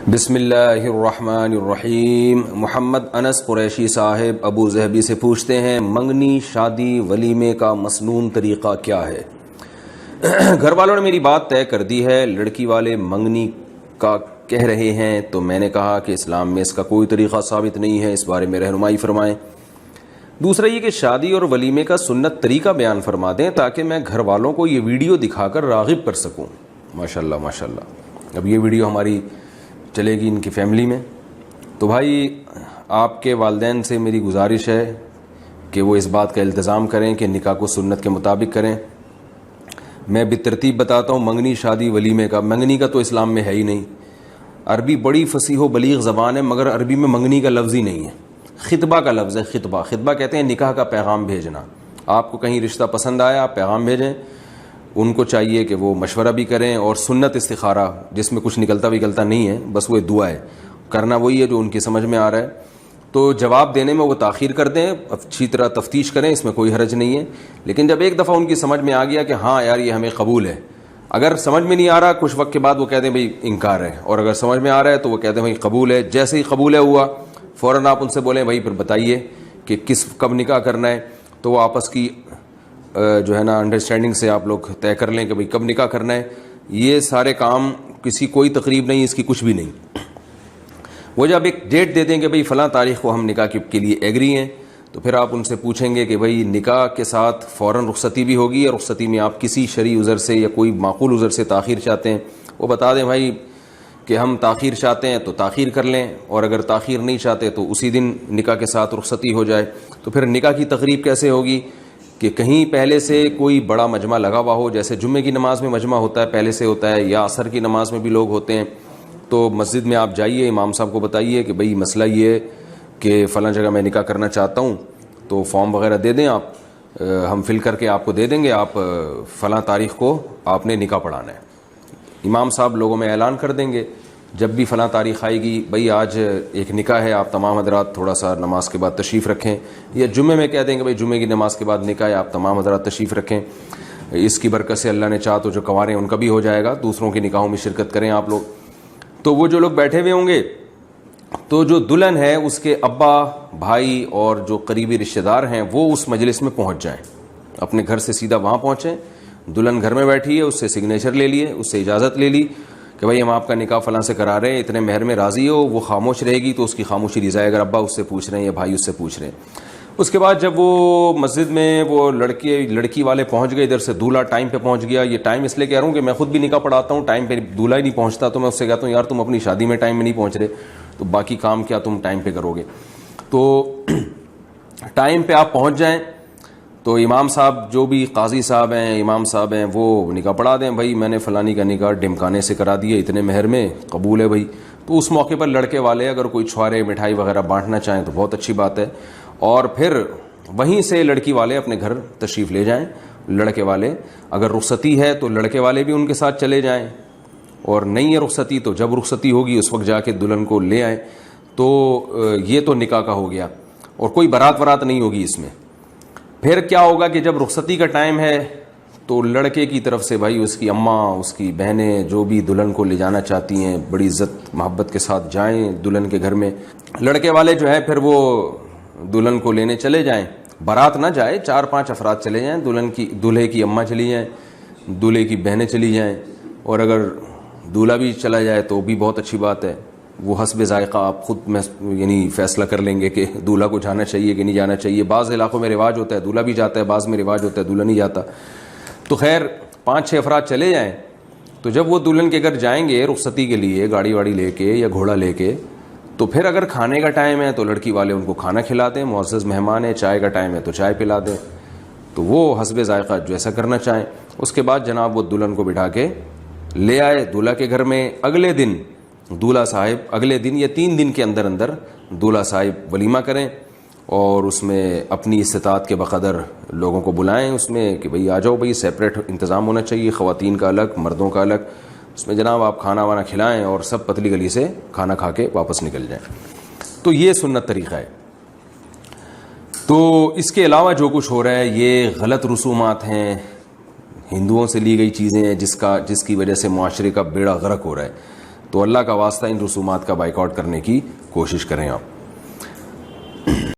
بسم اللہ الرحمن الرحیم۔ محمد انس قریشی صاحب ابو ظہبی سے پوچھتے ہیں، منگنی شادی ولیمے کا مسنون طریقہ کیا ہے؟ گھر والوں نے میری بات طے کر دی ہے، لڑکی والے منگنی کا کہہ رہے ہیں، تو میں نے کہا کہ اسلام میں اس کا کوئی طریقہ ثابت نہیں ہے، اس بارے میں رہنمائی فرمائیں۔ دوسرا یہ کہ شادی اور ولیمے کا سنت طریقہ بیان فرما دیں تاکہ میں گھر والوں کو یہ ویڈیو دکھا کر راغب کر سکوں۔ ماشاءاللہ ماشاءاللہ، اب یہ ویڈیو ہماری چلے گی ان کی فیملی میں، تو بھائی آپ کے والدین سے میری گزارش ہے کہ وہ اس بات کا التزام کریں کہ نکاح کو سنت کے مطابق کریں۔ میں بالترتیب بتاتا ہوں منگنی شادی ولیمے کا۔ منگنی کا تو اسلام میں ہے ہی نہیں، عربی بڑی فصیح و بلیغ زبان ہے مگر عربی میں منگنی کا لفظ ہی نہیں ہے، خطبہ کا لفظ ہے۔ خطبہ خطبہ کہتے ہیں نکاح کا پیغام بھیجنا۔ آپ کو کہیں رشتہ پسند آیا، آپ پیغام بھیجیں، ان کو چاہیے کہ وہ مشورہ بھی کریں، اور سنت استخارہ جس میں کچھ نکلتا وکلتا نہیں ہے، بس وہ دعا ہے، کرنا وہی ہے جو ان کی سمجھ میں آ رہا ہے۔ تو جواب دینے میں وہ تاخیر کر دیں، اچھی طرح تفتیش کریں، اس میں کوئی حرج نہیں ہے۔ لیکن جب ایک دفعہ ان کی سمجھ میں آ گیا کہ ہاں یار یہ ہمیں قبول ہے، اگر سمجھ میں نہیں آ رہا کچھ وقت کے بعد وہ کہتے ہیں بھائی انکار ہے، اور اگر سمجھ میں آ رہا ہے تو وہ کہتے ہیں بھائی قبول ہے۔ جیسے ہی قبول ہے ہوا فوراً آپ ان سے بولیں بھائی پھر بتائیے کہ کب نکاح کرنا ہے، تو وہ آپس کی جو ہے نا انڈرسٹینڈنگ سے آپ لوگ طے کر لیں کہ بھئی کب نکاح کرنا ہے۔ یہ سارے کام، کوئی تقریب نہیں اس کی، کچھ بھی نہیں۔ وہ جب ایک ڈیٹ دے دیں کہ بھئی فلاں تاریخ کو ہم نکاح کے لیے ایگری ہیں، تو پھر آپ ان سے پوچھیں گے کہ بھئی نکاح کے ساتھ فوراً رخصتی بھی ہوگی، اور رخصتی میں آپ کسی شرعی عذر سے یا کوئی معقول عذر سے تاخیر چاہتے ہیں، وہ بتا دیں بھائی کہ ہم تاخیر چاہتے ہیں تو تاخیر کر لیں، اور اگر تاخیر نہیں چاہتے تو اسی دن نکاح کے ساتھ رخصتی ہو جائے۔ تو پھر نکاح کی تقریب کیسے ہوگی کہ کہیں پہلے سے کوئی بڑا مجمع لگا ہوا ہو، جیسے جمعے کی نماز میں مجمع ہوتا ہے پہلے سے ہوتا ہے، یا عصر کی نماز میں بھی لوگ ہوتے ہیں، تو مسجد میں آپ جائیے، امام صاحب کو بتائیے کہ بھئی مسئلہ یہ ہے کہ فلاں جگہ میں نکاح کرنا چاہتا ہوں، تو فارم وغیرہ دے دیں آپ، ہم فل کر کے آپ کو دے دیں گے، آپ فلاں تاریخ کو آپ نے نکاح پڑھانا ہے۔ امام صاحب لوگوں میں اعلان کر دیں گے جب بھی فلاں تاریخ آئے گی بھئی آج ایک نکاح ہے، آپ تمام حضرات تھوڑا سا نماز کے بعد تشریف رکھیں، یا جمعے میں کہہ دیں گے بھئی جمعے کی نماز کے بعد نکاح ہے، آپ تمام حضرات تشریف رکھیں، اس کی برکت سے اللہ نے چاہا تو جو کنوارے ہیں ان کا بھی ہو جائے گا، دوسروں کی نکاحوں میں شرکت کریں آپ لوگ۔ تو وہ جو لوگ بیٹھے ہوئے ہوں گے، تو جو دلہن ہے اس کے ابا، بھائی اور جو قریبی رشتہ دار ہیں وہ اس مجلس میں پہنچ جائیں، اپنے گھر سے سیدھا وہاں پہنچیں، دلہن گھر میں بیٹھی ہے، اس سے سگنیچر لے لیے، اس سے اجازت لے لی کہ بھائی ہم آپ کا نکاح فلاں سے کرا رہے ہیں، اتنے مہر میں راضی ہو۔ وہ خاموش رہے گی تو اس کی خاموشی رضا ہے، اگر ابا اس سے پوچھ رہے ہیں یا بھائی اس سے پوچھ رہے ہیں۔ اس کے بعد جب وہ مسجد میں وہ لڑکی والے پہنچ گئے، ادھر سے دولہا ٹائم پہ پہنچ گیا۔ یہ ٹائم اس لیے کہہ رہا ہوں کہ میں خود بھی نکاح پڑھاتا ہوں، ٹائم پہ دولہا ہی نہیں پہنچتا تو میں اس سے کہتا ہوں یار تم اپنی شادی میں ٹائم میں نہیں پہنچ رہے تو باقی کام کیا تم ٹائم پہ کرو گے۔ تو ٹائم پہ آپ پہنچ جائیں تو امام صاحب جو بھی قاضی صاحب ہیں، امام صاحب ہیں، وہ نکاح پڑھا دیں، بھائی میں نے فلانی کا نکاح ڈمکانے سے کرا دیا، اتنے مہر میں قبول ہے بھائی۔ تو اس موقع پر لڑکے والے اگر کوئی چھوارے مٹھائی وغیرہ بانٹنا چاہیں تو بہت اچھی بات ہے، اور پھر وہیں سے لڑکی والے اپنے گھر تشریف لے جائیں۔ لڑکے والے اگر رخصتی ہے تو لڑکے والے بھی ان کے ساتھ چلے جائیں، اور نہیں ہے رخصتی تو جب رخصتی ہوگی اس وقت جا کے دلہن کو لے آئیں۔ تو یہ تو نکاح کا ہو گیا، اور کوئی برات نہیں ہوگی اس میں۔ پھر کیا ہوگا کہ جب رخصتی کا ٹائم ہے تو لڑکے کی طرف سے بھائی اس کی اماں، اس کی بہنیں جو بھی دلہن کو لے جانا چاہتی ہیں بڑی عزت محبت کے ساتھ جائیں دلہن کے گھر میں۔ لڑکے والے جو ہے پھر وہ دلہن کو لینے چلے جائیں، بارات نہ جائے، 4-5 افراد چلے جائیں، دولہے کی اماں چلی جائیں، دولہے کی بہنیں چلی جائیں، اور اگر دولہا بھی چلا جائے تو بھی بہت اچھی بات ہے۔ وہ حسب ذائقہ آپ خود یعنی فیصلہ کر لیں گے کہ دولہا کو جانا چاہیے کہ نہیں جانا چاہیے۔ بعض علاقوں میں رواج ہوتا ہے دولہا بھی جاتا ہے، بعض میں رواج ہوتا ہے دولہا نہیں جاتا۔ تو خیر 5-6 افراد چلے جائیں، تو جب وہ دلہن کے گھر جائیں گے رخصتی کے لیے گاڑی واڑی لے کے یا گھوڑا لے کے، تو پھر اگر کھانے کا ٹائم ہے تو لڑکی والے ان کو کھانا کھلا دیں، معزز مہمان ہے، چائے کا ٹائم ہے تو چائے پلا دیں، تو وہ حسب ذائقہ جیسا کرنا چاہیں۔ اس کے بعد جناب وہ دلہن کو بٹھا کے لے آئے دولہا کے گھر میں۔ اگلے دن دولہا صاحب اگلے دن یا 3 دن کے اندر دولہا صاحب ولیمہ کریں، اور اس میں اپنی استطاعت کے بقدر لوگوں کو بلائیں، اس میں کہ بھئی آ جاؤ بھئی، سیپریٹ انتظام ہونا چاہیے، خواتین کا الگ مردوں کا الگ، اس میں جناب آپ کھانا وانا کھلائیں اور سب پتلی گلی سے کھانا کھا کے واپس نکل جائیں۔ تو یہ سنت طریقہ ہے۔ تو اس کے علاوہ جو کچھ ہو رہا ہے یہ غلط رسومات ہیں، ہندوؤں سے لی گئی چیزیں ہیں، جس کی وجہ سے معاشرے کا بیڑا غرق ہو رہا ہے۔ تو اللہ کا واسطہ ان رسومات کا بائیکاٹ کرنے کی کوشش کریں آپ.